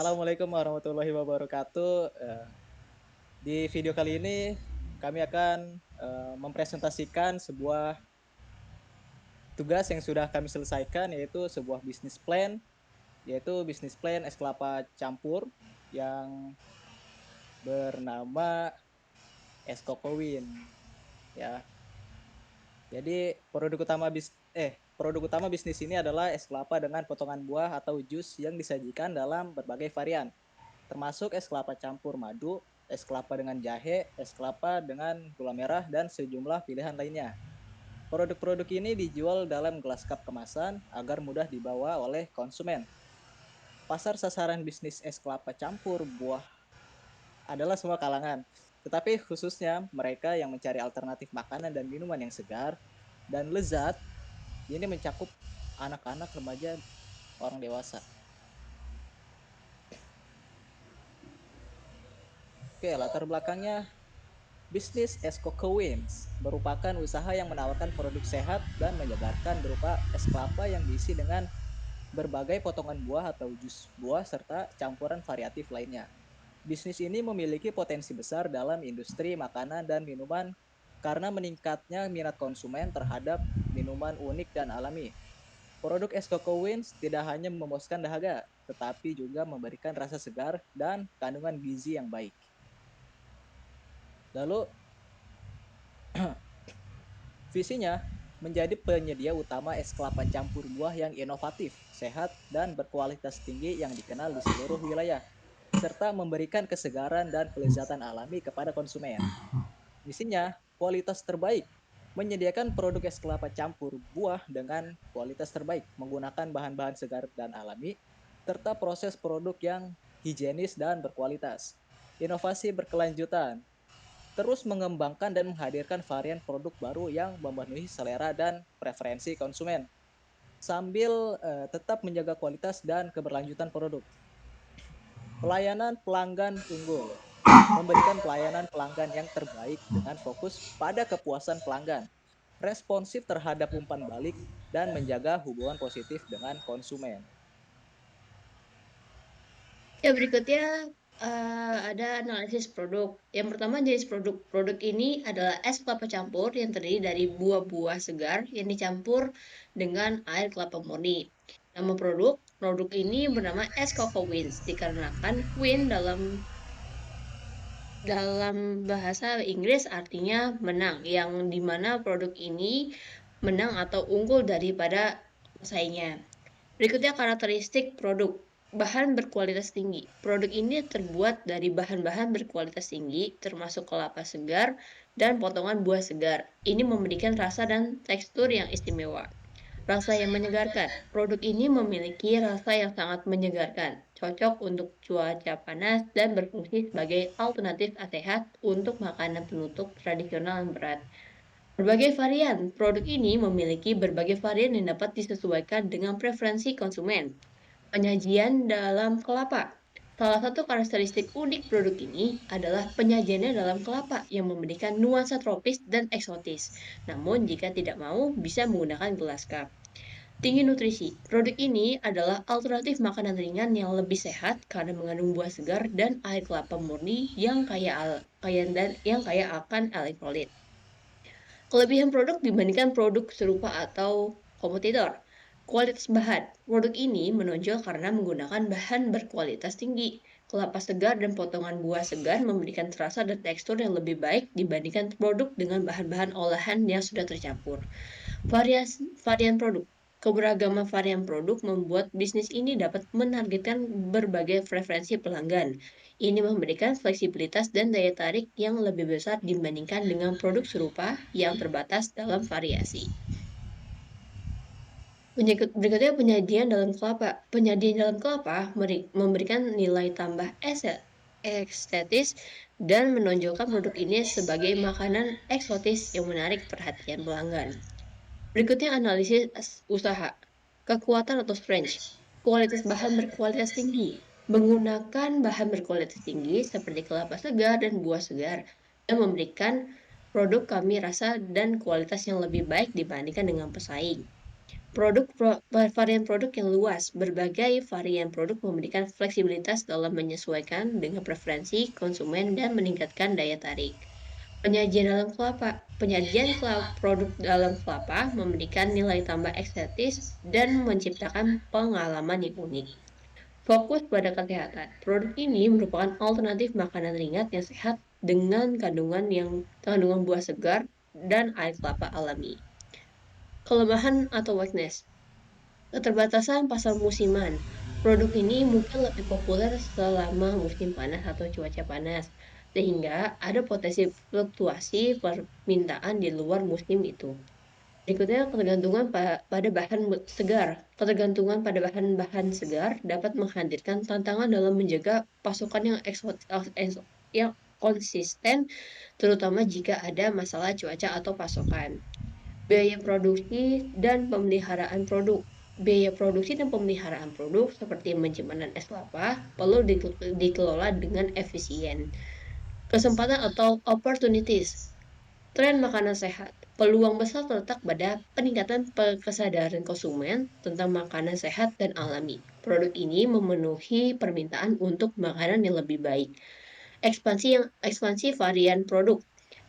Assalamualaikum warahmatullahi wabarakatuh. Di video kali ini kami akan mempresentasikan sebuah tugas yang sudah kami selesaikan, yaitu sebuah bisnis plan, yaitu bisnis plan es kelapa campur yang bernama es kokowin. Ya, jadi produk utama bisnis ini adalah es kelapa dengan potongan buah atau jus yang disajikan dalam berbagai varian, termasuk es kelapa campur madu, es kelapa dengan jahe, es kelapa dengan gula merah, dan sejumlah pilihan lainnya. Produk-produk ini dijual dalam gelas cup kemasan agar mudah dibawa oleh konsumen. Pasar sasaran bisnis es kelapa campur buah adalah semua kalangan, tetapi khususnya mereka yang mencari alternatif makanan dan minuman yang segar dan lezat. Ini mencakup anak-anak, remaja, orang dewasa. Oke, latar belakangnya, bisnis es kokowins merupakan usaha yang menawarkan produk sehat dan menyegarkan berupa es kelapa yang diisi dengan berbagai potongan buah atau jus buah serta campuran variatif lainnya. Bisnis ini memiliki potensi besar dalam industri makanan dan minuman karena meningkatnya minat konsumen terhadap minuman unik dan alami. Produk es kokowins tidak hanya memuaskan dahaga, tetapi juga memberikan rasa segar dan kandungan gizi yang baik. Lalu visinya menjadi penyedia utama es kelapa campur buah yang inovatif, sehat, dan berkualitas tinggi yang dikenal di seluruh wilayah, serta memberikan kesegaran dan kelezatan alami kepada konsumen. Misinya, kualitas terbaik, menyediakan produk es kelapa campur buah dengan kualitas terbaik, menggunakan bahan-bahan segar dan alami, serta proses produk yang higienis dan berkualitas. Inovasi berkelanjutan, terus mengembangkan dan menghadirkan varian produk baru yang memenuhi selera dan preferensi konsumen, sambil tetap menjaga kualitas dan keberlanjutan produk. Pelayanan pelanggan unggul, memberikan pelayanan pelanggan yang terbaik dengan fokus pada kepuasan pelanggan, responsif terhadap umpan balik, dan menjaga hubungan positif dengan konsumen. Ya, berikutnya ada analisis produk. Yang pertama, jenis produk. Produk ini adalah es kelapa campur yang terdiri dari buah-buah segar yang dicampur dengan air kelapa murni. Nama produk ini bernama es Coco Wins dikarenakan win dalam bahasa Inggris artinya menang, yang dimana produk ini menang atau unggul daripada pesaingnya. Berikutnya karakteristik produk. Bahan berkualitas tinggi. Produk ini terbuat dari bahan-bahan berkualitas tinggi, termasuk kelapa segar dan potongan buah segar. Ini memberikan rasa dan tekstur yang istimewa. Rasa yang menyegarkan. Produk ini memiliki rasa yang sangat menyegarkan, cocok untuk cuaca panas dan berfungsi sebagai alternatif sehat untuk makanan penutup tradisional yang berat. Berbagai varian. Produk ini memiliki berbagai varian yang dapat disesuaikan dengan preferensi konsumen. Penyajian dalam kelapa. Salah satu karakteristik unik produk ini adalah penyajiannya dalam kelapa yang memberikan nuansa tropis dan eksotis. Namun, jika tidak mau, bisa menggunakan gelas cup. Tinggi nutrisi. Produk ini adalah alternatif makanan ringan yang lebih sehat karena mengandung buah segar dan air kelapa murni yang kaya akan elektrolit. Kelebihan produk dibandingkan produk serupa atau kompetitor. Kualitas bahan. Produk ini menonjol karena menggunakan bahan berkualitas tinggi. Kelapa segar dan potongan buah segar memberikan rasa dan tekstur yang lebih baik dibandingkan produk dengan bahan-bahan olahan yang sudah tercampur. Varian produk. Keberagaman varian produk membuat bisnis ini dapat menargetkan berbagai preferensi pelanggan. Ini memberikan fleksibilitas dan daya tarik yang lebih besar dibandingkan dengan produk serupa yang terbatas dalam variasi. Berikutnya penyajian dalam kelapa. Penyajian dalam kelapa memberikan nilai tambah estetis dan menonjolkan produk ini sebagai makanan eksotis yang menarik perhatian pelanggan. Berikutnya analisis usaha. Kekuatan atau strength. Kualitas bahan berkualitas tinggi. Menggunakan bahan berkualitas tinggi seperti kelapa segar dan buah segar dan memberikan produk kami rasa dan kualitas yang lebih baik dibandingkan dengan pesaing. varian produk yang luas. Berbagai varian produk memberikan fleksibilitas dalam menyesuaikan dengan preferensi konsumen dan meningkatkan daya tarik. Penyajian produk dalam kelapa memberikan nilai tambah estetis dan menciptakan pengalaman yang unik. Fokus pada kesehatan. Produk ini merupakan alternatif makanan ringan yang sehat dengan kandungan buah segar dan air kelapa alami. Kelemahan atau weakness. Keterbatasan pasar musiman. Produk ini mungkin lebih populer selama musim panas atau cuaca panas, sehingga ada potensi fluktuasi permintaan di luar musim itu. Berikutnya, pada bahan segar. Ketergantungan pada bahan-bahan segar dapat menghadirkan tantangan dalam menjaga pasokan yang konsisten, terutama jika ada masalah cuaca atau pasokan. Biaya produksi dan pemeliharaan produk. Biaya produksi dan pemeliharaan produk seperti penyimpanan es kelapa perlu dikelola dengan efisien. Kesempatan atau opportunities. Tren makanan sehat. Peluang besar terletak pada peningkatan kesadaran konsumen tentang makanan sehat dan alami. Produk ini memenuhi permintaan untuk makanan yang lebih baik. Ekspansi varian produk.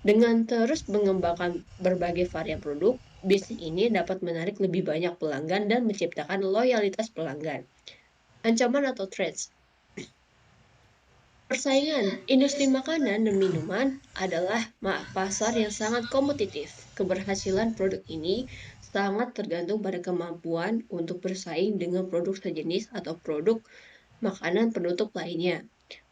Dengan terus mengembangkan berbagai varian produk, bisnis ini dapat menarik lebih banyak pelanggan dan menciptakan loyalitas pelanggan. Ancaman atau threats. Persaingan industri makanan dan minuman adalah pasar yang sangat kompetitif. Keberhasilan produk ini sangat tergantung pada kemampuan untuk bersaing dengan produk sejenis atau produk makanan penutup lainnya.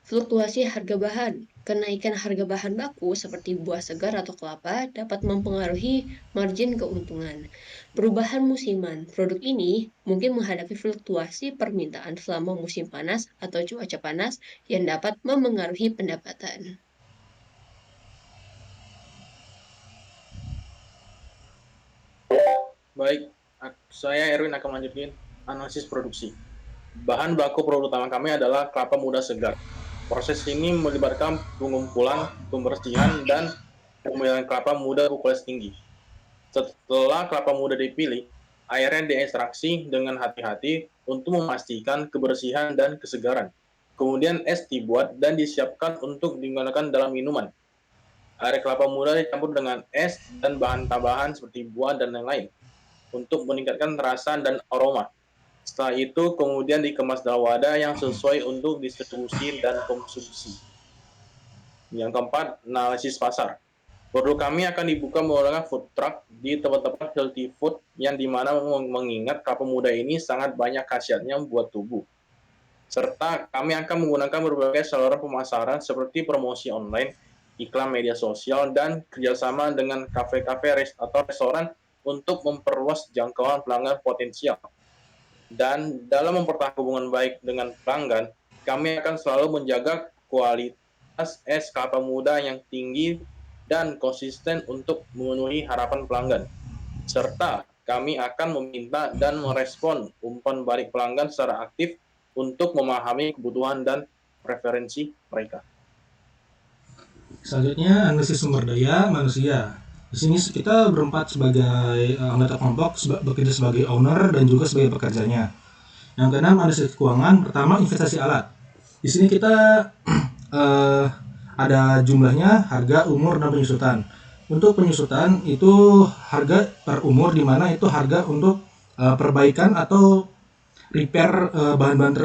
Fluktuasi harga bahan. Kenaikan harga bahan baku seperti buah segar atau kelapa dapat mempengaruhi margin keuntungan. Perubahan musiman. Produk ini mungkin menghadapi fluktuasi permintaan selama musim panas atau cuaca panas yang dapat memengaruhi pendapatan. Baik, saya Erwin akan melanjutkan analisis produksi. Bahan baku produk utama kami adalah kelapa muda segar. Proses ini melibatkan pengumpulan, pembersihan, dan pemilihan kelapa muda berkualitas tinggi. Setelah kelapa muda dipilih, airnya diekstraksi dengan hati-hati untuk memastikan kebersihan dan kesegaran. Kemudian es dibuat dan disiapkan untuk digunakan dalam minuman. Air kelapa muda dicampur dengan es dan bahan tambahan seperti buah dan lain-lain untuk meningkatkan rasa dan aroma. Setelah itu kemudian dikemas dalam wadah yang sesuai untuk distribusi dan konsumsi. Yang keempat, analisis pasar. Produk kami akan dibuka menggunakan food truck di tempat-tempat healthy food yang dimana mengingat kelapa muda ini sangat banyak khasiatnya buat tubuh. Serta kami akan menggunakan berbagai saluran pemasaran seperti promosi online, iklan media sosial, dan kerjasama dengan kafe-kafe atau restoran untuk memperluas jangkauan pelanggan potensial. Dan dalam mempertahankan hubungan baik dengan pelanggan, kami akan selalu menjaga kualitas es kelapa muda yang tinggi dan konsisten untuk memenuhi harapan pelanggan. Serta kami akan meminta dan merespon umpan balik pelanggan secara aktif untuk memahami kebutuhan dan preferensi mereka. Selanjutnya, analisis sumber daya manusia. Di sini kita berempat sebagai anggota kelompok, bekerja sebagai owner dan juga sebagai pekerjanya. Yang keenam, analisis keuangan. Pertama, investasi alat. Di sini kita ada jumlahnya, harga, umur, dan penyusutan. Untuk penyusutan itu harga per umur, di mana itu harga untuk perbaikan atau repair bahan-bahan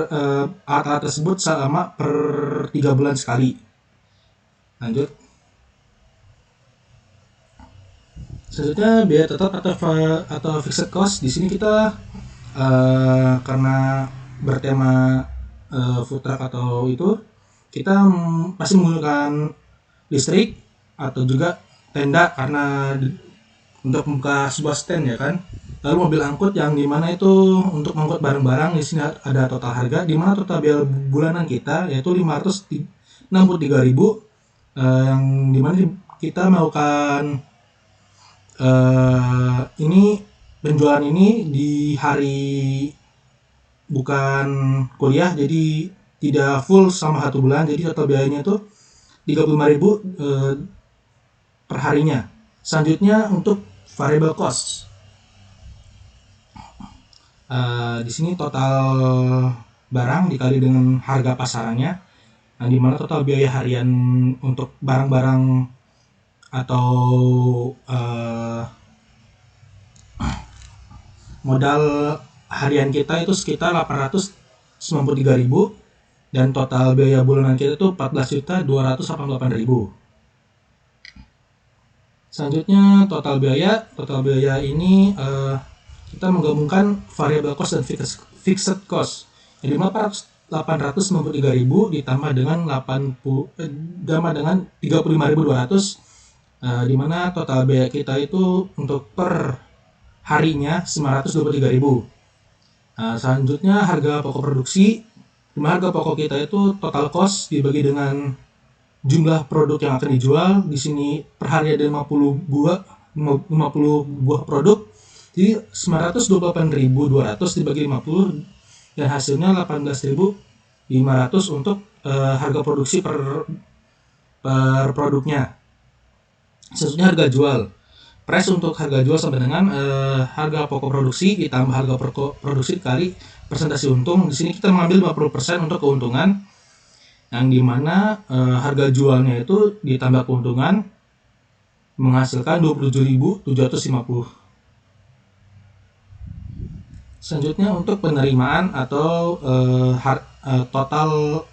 alat-alat tersebut selama per 3 bulan sekali. Lanjut. Selanjutnya, biaya tetap atau fixed cost. Di sini kita karena bertema food truck atau itu, kita masih menggunakan listrik atau juga tenda karena untuk membuka sebuah stand ya kan. Lalu mobil angkut yang dimana itu untuk mengangkut barang-barang. Di sini ada total harga, dimana total biaya bulanan kita yaitu 563.000, yang dimana kita melakukan ini penjualan ini di hari bukan kuliah, jadi tidak full sama 1 bulan, jadi total biayanya itu 35.000 per harinya. Selanjutnya untuk variable cost. di sini total barang dikali dengan harga pasarannya, nah di mana total biaya harian untuk barang-barang atau modal harian kita itu sekitar 893.000 dan total biaya bulanan kita itu 14.288.000. Selanjutnya total biaya ini kita menggabungkan variable cost dan fixed cost. Jadi 893.000 ditambah dengan 35.200, di mana total biaya kita itu untuk per harinya 923.000. Selanjutnya harga pokok produksi, di mana harga pokok kita itu total cost dibagi dengan jumlah produk yang akan dijual. Di sini per hari ada 50 buah produk, jadi 928.200 dibagi 50 dan hasilnya 18.500 untuk harga produksi per produknya. Selanjutnya harga jual. Price untuk harga jual sama dengan harga pokok produksi ditambah harga pokok produksi kali persentase untung. Di sini kita mengambil 50% untuk keuntungan, yang dimana harga jualnya itu ditambah keuntungan menghasilkan 27.750. Selanjutnya untuk penerimaan atau total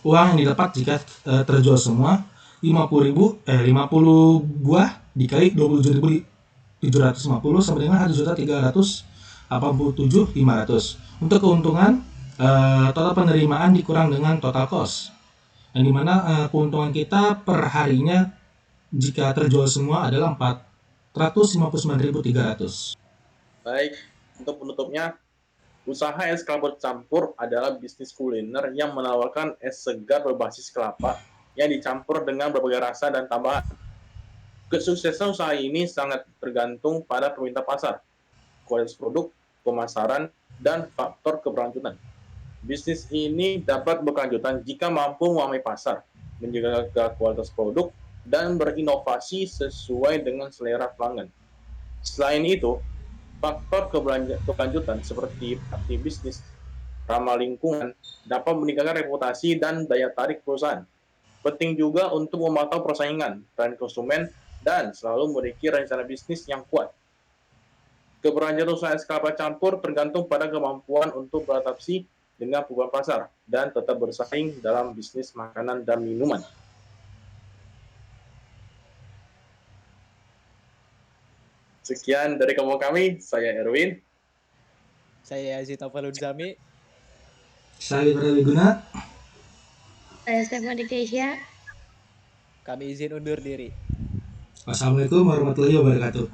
uang yang didapat jika terjual semua 50 buah dikali 27.750 sama dengan 1.387.500. Untuk keuntungan total penerimaan dikurang dengan total cost, yang dimana keuntungan kita per harinya jika terjual semua adalah 459.300. Baik, untuk penutupnya, usaha es kelapa campur adalah bisnis kuliner yang menawarkan es segar berbasis kelapa yang dicampur dengan berbagai rasa dan tambahan. Kesuksesan usaha ini sangat tergantung pada permintaan pasar, kualitas produk, pemasaran, dan faktor keberlanjutan. Bisnis ini dapat berkelanjutan jika mampu memahami pasar, menjaga kualitas produk, dan berinovasi sesuai dengan selera pelanggan. Selain itu, faktor keberlanjutan seperti praktik bisnis, ramah lingkungan, dapat meningkatkan reputasi dan daya tarik perusahaan. Penting juga untuk memantau persaingan, tren konsumen, dan selalu memiliki rencana bisnis yang kuat. Keberlanjutan usaha es kelapa campur tergantung pada kemampuan untuk beradaptasi dengan perubahan pasar dan tetap bersaing dalam bisnis makanan dan minuman. Sekian dari kami, saya Erwin. Saya Yazid Nopalunzami. Saya Wiguna. Saya Stephanie Keisha. Kami izin undur diri. Wassalamualaikum warahmatullahi wabarakatuh.